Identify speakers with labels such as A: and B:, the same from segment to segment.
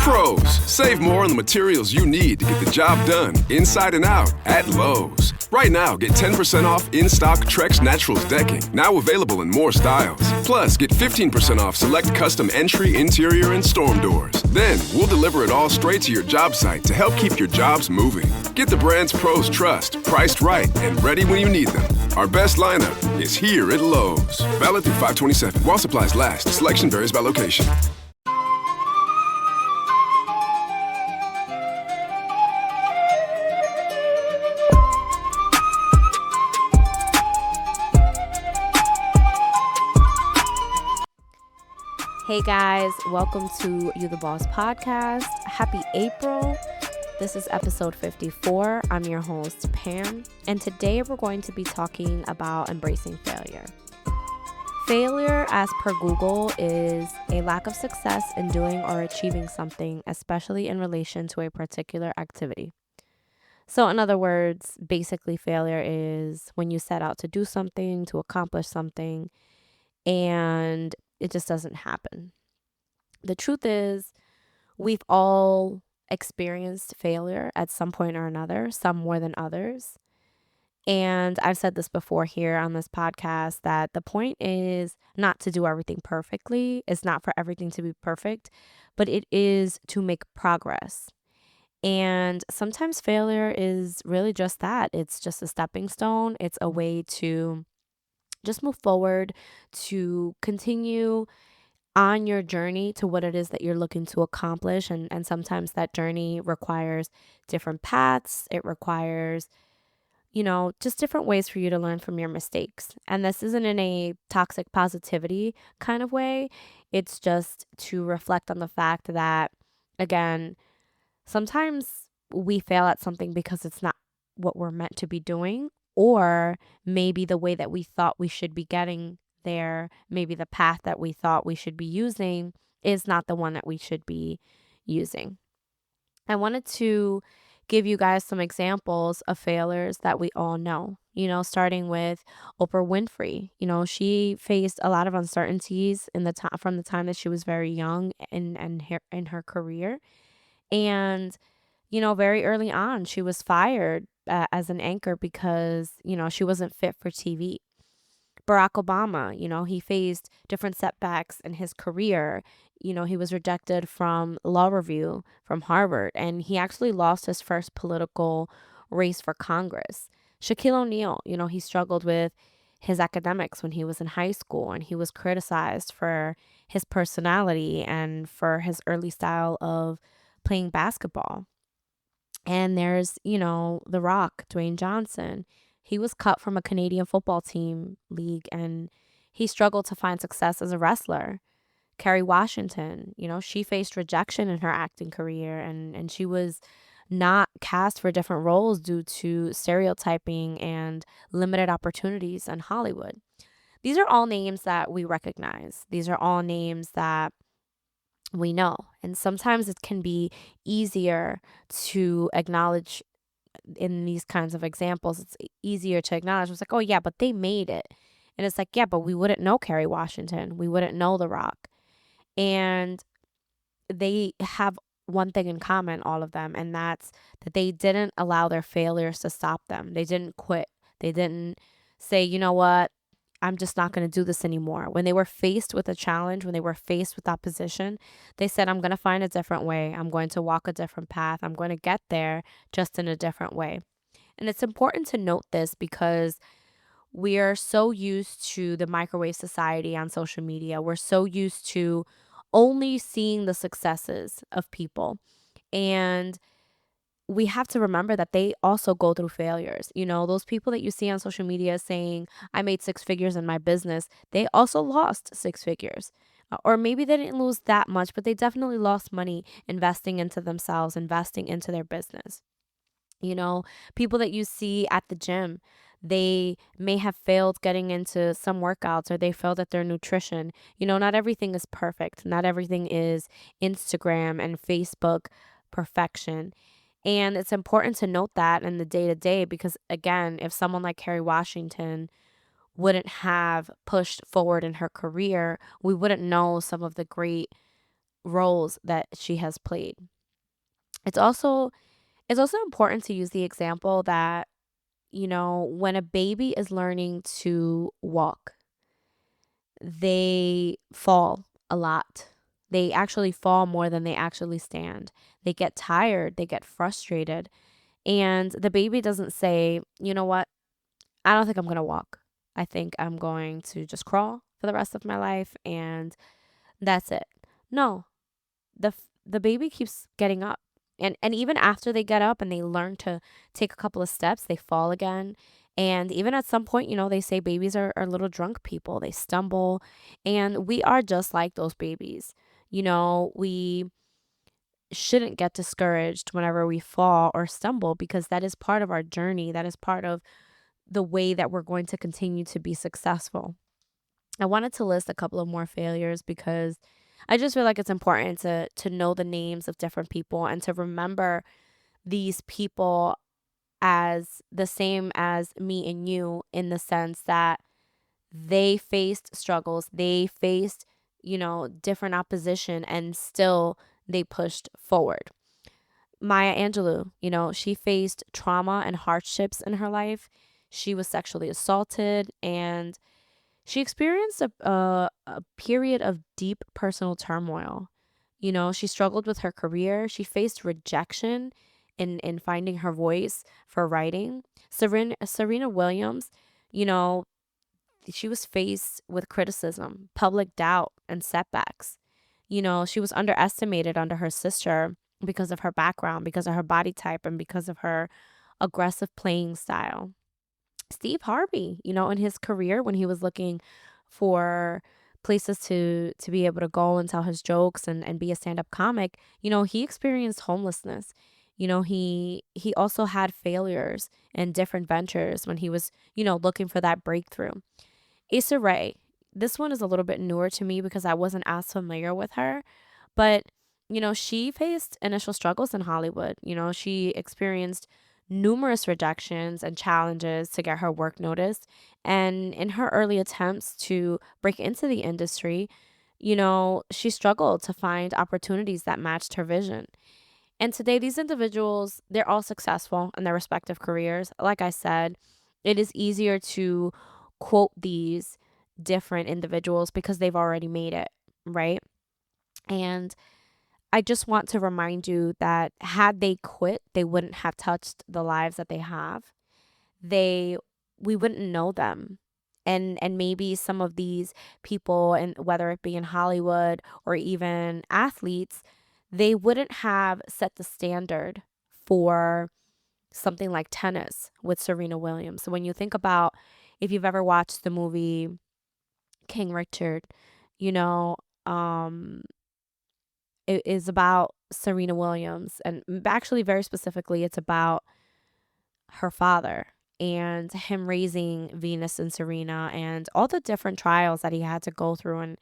A: Pros, save more on the materials you need to get the job done inside and out at Lowe's. Right now, get 10% off in-stock Trex Naturals decking, now available in more styles. Plus, get 15% off select custom entry, interior, and storm doors. Then, we'll deliver it all straight to your job site to help keep your jobs moving. Get the brands pros trust, priced right, and ready when you need them. Our best lineup is here at Lowe's. Valid through 5/27. While supplies last. Selection varies by location.
B: Hey guys, welcome to You the Boss podcast. Happy April. This is episode 54. I'm your host, Pam, and today we're going to be talking about embracing failure. Failure, as per Google, is a lack of success in doing or achieving something, especially in relation to a particular activity. So in other words, basically failure is when you set out to do something, to accomplish something, and it just doesn't happen. The truth is, we've all experienced failure at some point or another, some more than others. And I've said this before here on this podcast that the point is not to do everything perfectly. It's not for everything to be perfect, but it is to make progress. And sometimes failure is really just that. It's just a stepping stone. It's a way to just move forward, to continue on your journey to what it is that you're looking to accomplish. And sometimes that journey requires different paths. It requires, just different ways for you to learn from your mistakes. And this isn't in a toxic positivity kind of way. It's just to reflect on the fact that, again, sometimes we fail at something because it's not what we're meant to be doing, or maybe the way that we thought we should be getting there, maybe the path that we thought we should be using is not the one that we should be using. I wanted to give you guys some examples of failures that we all know, starting with Oprah Winfrey. She faced a lot of uncertainties from the time that she was very young in her career. And very early on, she was fired as an anchor because, she wasn't fit for TV. Barack Obama, he faced different setbacks in his career. He was rejected from law review from Harvard, and he actually lost his first political race for Congress. Shaquille O'Neal, he struggled with his academics when he was in high school, and he was criticized for his personality and for his early style of playing basketball. And there's, The Rock, Dwayne Johnson. He was cut from a Canadian football team league, and he struggled to find success as a wrestler. Kerry Washington, she faced rejection in her acting career, and she was not cast for different roles due to stereotyping and limited opportunities in Hollywood. These are all names that we recognize. These are all names that we know. And sometimes it can be easier to acknowledge in these kinds of examples. It's easier to acknowledge. It's like, oh yeah, but they made it. And it's like, yeah, but we wouldn't know Kerry Washington. We wouldn't know The Rock. And they have one thing in common, all of them, and that's that they didn't allow their failures to stop them. They didn't quit. They didn't say, you know what, I'm just not going to do this anymore. When they were faced with a challenge, when they were faced with opposition, they said, I'm going to find a different way. I'm going to walk a different path. I'm going to get there just in a different way. And it's important to note this because we are so used to the microwave society on social media. We're so used to only seeing the successes of people. And we have to remember that they also go through failures. Those people that you see on social media saying, I made 6 figures in my business, they also lost 6 figures. Or maybe they didn't lose that much, but they definitely lost money investing into themselves, investing into their business. People that you see at the gym, they may have failed getting into some workouts, or they failed at their nutrition. Not everything is perfect. Not everything is Instagram and Facebook perfection. And it's important to note that in the day-to-day because, again, if someone like Kerry Washington wouldn't have pushed forward in her career, we wouldn't know some of the great roles that she has played. It's also important to use the example that, when a baby is learning to walk, they fall a lot. They actually fall more than they actually stand. They get tired, they get frustrated, and the baby doesn't say, "You know what? I don't think I'm going to walk. I think I'm going to just crawl for the rest of my life and that's it." No, the baby keeps getting up. And even after they get up and they learn to take a couple of steps, they fall again. And even at some point, they say babies are little drunk people. They stumble. And we are just like those babies. We shouldn't get discouraged whenever we fall or stumble, because that is part of our journey. That is part of the way that we're going to continue to be successful. I wanted to list a couple of more failures because I just feel like it's important to know the names of different people and to remember these people as the same as me and you, in the sense that they faced struggles, they faced, different opposition, and still they pushed forward. Maya Angelou, she faced trauma and hardships in her life. She was sexually assaulted, and she experienced a period of deep personal turmoil. She struggled with her career. She faced rejection in finding her voice for writing. Serena Williams, you know, she was faced with criticism, public doubt, and setbacks. She was underestimated under her sister because of her background, because of her body type, and because of her aggressive playing style. Steve Harvey, in his career, when he was looking for places to be able to go and tell his jokes and be a stand-up comic, he experienced homelessness. He also had failures in different ventures when he was, looking for that breakthrough. Issa Rae, this one is a little bit newer to me because I wasn't as familiar with her, but she faced initial struggles in Hollywood. She experienced numerous rejections and challenges to get her work noticed. And in her early attempts to break into the industry, she struggled to find opportunities that matched her vision. And today, these individuals, they're all successful in their respective careers. Like I said, it is easier to quote these different individuals because they've already made it, right? And I just want to remind you that had they quit, they wouldn't have touched the lives that they have. They We wouldn't know them. And maybe some of these people, and whether it be in Hollywood or even athletes, they wouldn't have set the standard for something like tennis with Serena Williams. So when you think about, if you've ever watched the movie King Richard, you know, um it is about Serena Williams, and actually very specifically it's about her father and him raising Venus and Serena and all the different trials that he had to go through. And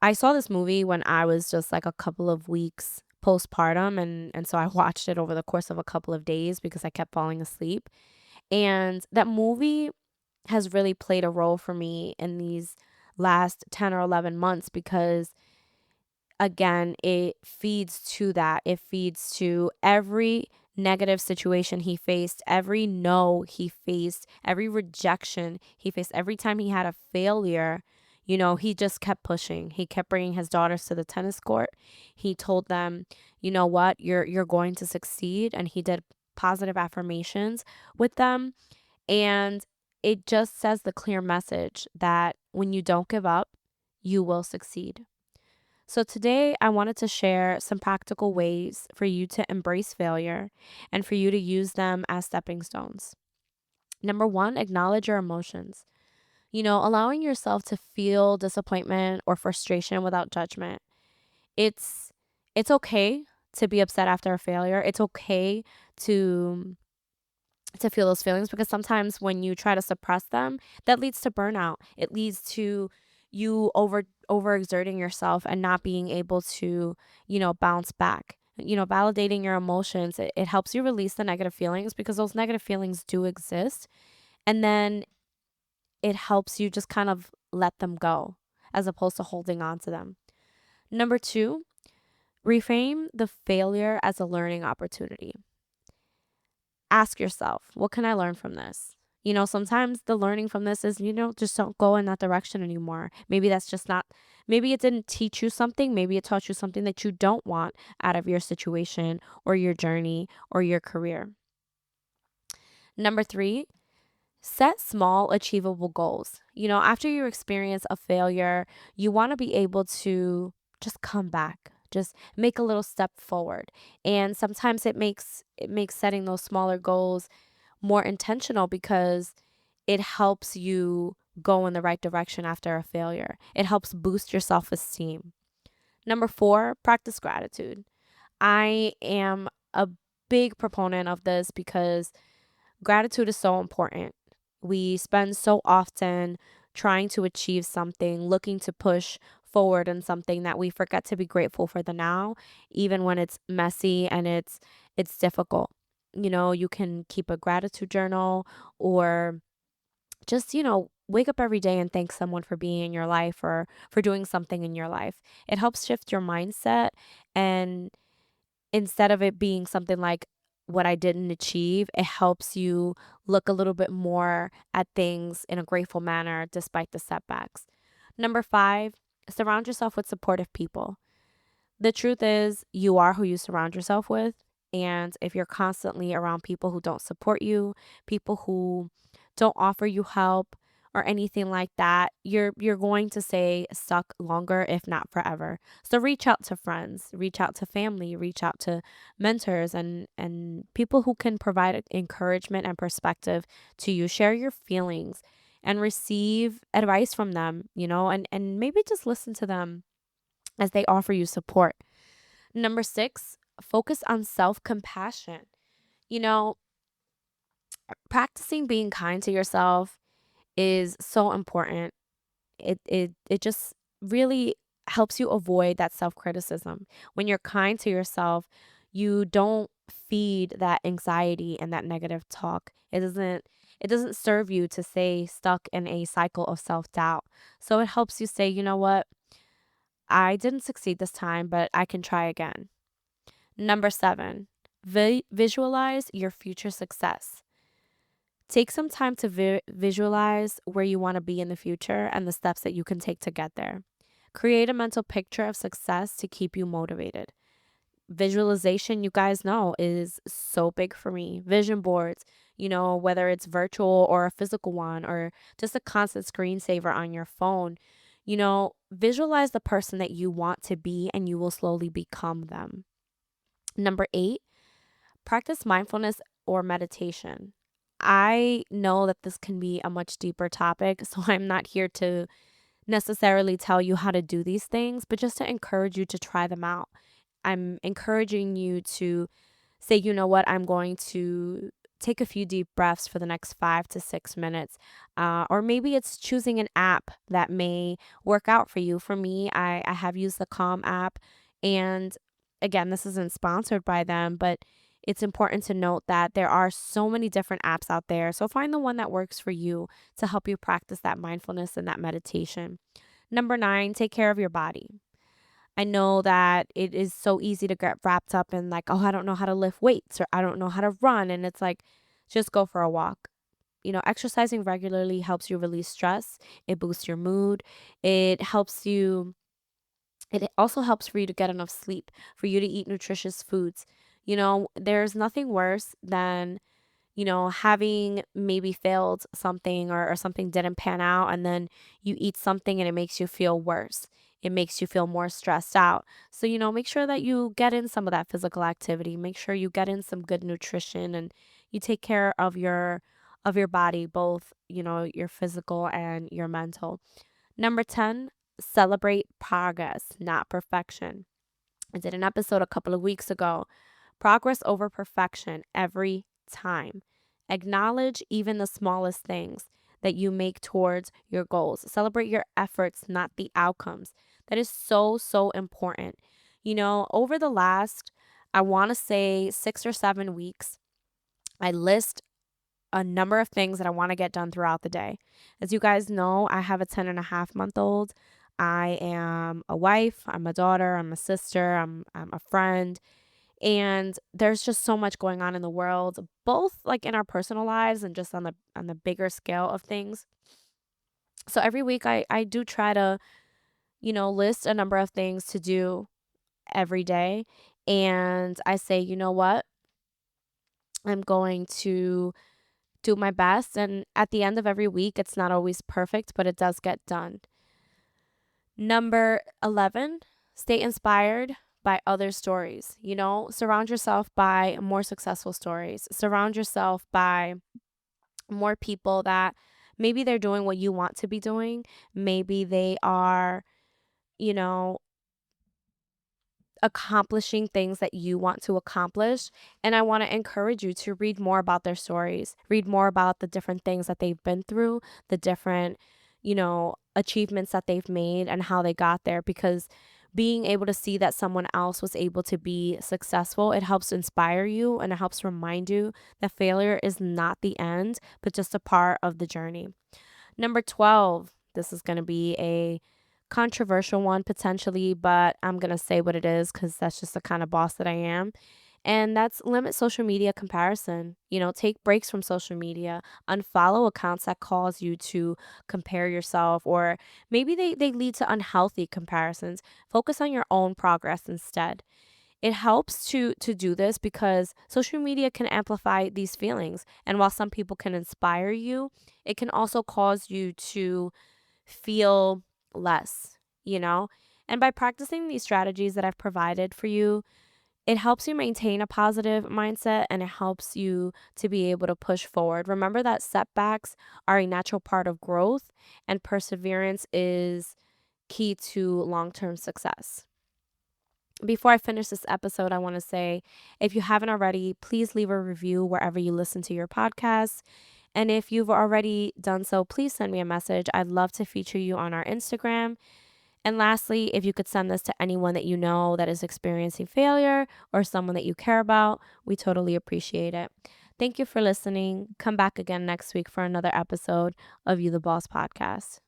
B: I saw this movie when I was just like a couple of weeks postpartum, and so I watched it over the course of a couple of days because I kept falling asleep. And that movie has really played a role for me in these last 10 or 11 months because, again, it feeds to that. It feeds to every negative situation he faced, every no he faced, every rejection he faced, every time he had a failure. He just kept pushing. He kept bringing his daughters to the tennis court. He told them, you know what, you're going to succeed. And he did positive affirmations with them. And it just says the clear message that when you don't give up, you will succeed. So today I wanted to share some practical ways for you to embrace failure and for you to use them as stepping stones. Number one, acknowledge your emotions. Allowing yourself to feel disappointment or frustration without judgment. It's okay to be upset after a failure. It's okay to feel those feelings, because sometimes when you try to suppress them, that leads to burnout. It leads to you overexerting yourself and not being able to, bounce back. Validating your emotions, it helps you release the negative feelings, because those negative feelings do exist. And then it helps you just kind of let them go as opposed to holding on to them. Number two, Reframe the failure as a learning opportunity. Ask yourself, what can I learn from this? Sometimes the learning from this is, just don't go in that direction anymore. Maybe that's just not, maybe it didn't teach you something. Maybe it taught you something that you don't want out of your situation or your journey or your career. Number 3, set small, achievable goals. After you experience a failure, you want to be able to just come back, just make a little step forward. And sometimes it makes setting those smaller goals more intentional because it helps you go in the right direction after a failure. It helps boost your self-esteem. Number 4, practice gratitude. I am a big proponent of this because gratitude is so important. We spend so often trying to achieve something, looking to push forward in something that we forget to be grateful for the now, even when it's messy and it's difficult. You can keep a gratitude journal or just, wake up every day and thank someone for being in your life or for doing something in your life. It helps shift your mindset, and instead of it being something like what I didn't achieve, it helps you look a little bit more at things in a grateful manner despite the setbacks. Number 5, surround yourself with supportive people. The truth is, you are who you surround yourself with. And if you're constantly around people who don't support you, people who don't offer you help or anything like that, you're going to stay stuck longer, if not forever. So reach out to friends, reach out to family, reach out to mentors and people who can provide encouragement and perspective to you. Share your feelings and receive advice from them, and maybe just listen to them as they offer you support. Number 6, focus on self compassion. You know, practicing being kind to yourself is so important. It just really helps you avoid that self criticism. When you're kind to yourself, you don't feed that anxiety and that negative talk. It doesn't serve you to stay stuck in a cycle of self doubt. So it helps you say, you know what, I didn't succeed this time, but I can try again. Number 7, visualize your future success. Take some time to visualize where you want to be in the future and the steps that you can take to get there. Create a mental picture of success to keep you motivated. Visualization, you guys know, is so big for me. Vision boards, whether it's virtual or a physical one or just a constant screensaver on your phone, visualize the person that you want to be and you will slowly become them. Number 8, practice mindfulness or meditation. I know that this can be a much deeper topic, so I'm not here to necessarily tell you how to do these things, but just to encourage you to try them out. I'm encouraging you to say, you know what, I'm going to take a few deep breaths for the next 5 to 6 minutes. Or maybe it's choosing an app that may work out for you. For me, I have used the Calm app. And again, this isn't sponsored by them, but it's important to note that there are so many different apps out there. So find the one that works for you to help you practice that mindfulness and that meditation. Number 9, take care of your body. I know that it is so easy to get wrapped up in like, oh, I don't know how to lift weights or I don't know how to run. And it's like, just go for a walk. Exercising regularly helps you release stress. It boosts your mood. It also helps for you to get enough sleep, for you to eat nutritious foods. There's nothing worse than having maybe failed something or something didn't pan out and then you eat something and it makes you feel worse. It makes you feel more stressed out. So, make sure that you get in some of that physical activity. Make sure you get in some good nutrition and you take care of your body, both, your physical and your mental. Number 10, celebrate progress, not perfection. I did an episode a couple of weeks ago. Progress over perfection every time. Acknowledge even the smallest things that you make towards your goals. Celebrate your efforts, not the outcomes. That is so, so important. Over the last, I want to say 6 or 7 weeks, I list a number of things that I want to get done throughout the day. As you guys know, I have a 10 and a half month old. I am a wife, I'm a daughter, I'm a sister, I'm a friend, and there's just so much going on in the world, both like in our personal lives and just on the bigger scale of things. So every week I do try to, list a number of things to do every day, and I say, you know what? I'm going to do my best, and at the end of every week, it's not always perfect, but it does get done. Number 11, stay inspired by other stories. Surround yourself by more successful stories. Surround yourself by more people that maybe they're doing what you want to be doing. Maybe they are, you know, accomplishing things that you want to accomplish. And I want to encourage you to read more about their stories, read more about the different things that they've been through, the different, achievements that they've made and how they got there. Because being able to see that someone else was able to be successful, it helps inspire you and it helps remind you that failure is not the end, but just a part of the journey. Number 12, this is going to be a controversial one potentially, but I'm going to say what it is because that's just the kind of boss that I am. And that's limit social media comparison. Take breaks from social media, unfollow accounts that cause you to compare yourself, or maybe they lead to unhealthy comparisons. Focus on your own progress instead. It helps to do this because social media can amplify these feelings. And while some people can inspire you, it can also cause you to feel less, you know? And by practicing these strategies that I've provided for you, it helps you maintain a positive mindset and it helps you to be able to push forward. Remember that setbacks are a natural part of growth and perseverance is key to long term success. Before I finish this episode, I want to say if you haven't already, please leave a review wherever you listen to your podcasts. And if you've already done so, please send me a message. I'd love to feature you on our Instagram. And lastly, if you could send this to anyone that you know that is experiencing failure or someone that you care about, we totally appreciate it. Thank you for listening. Come back again next week for another episode of You the Boss podcast.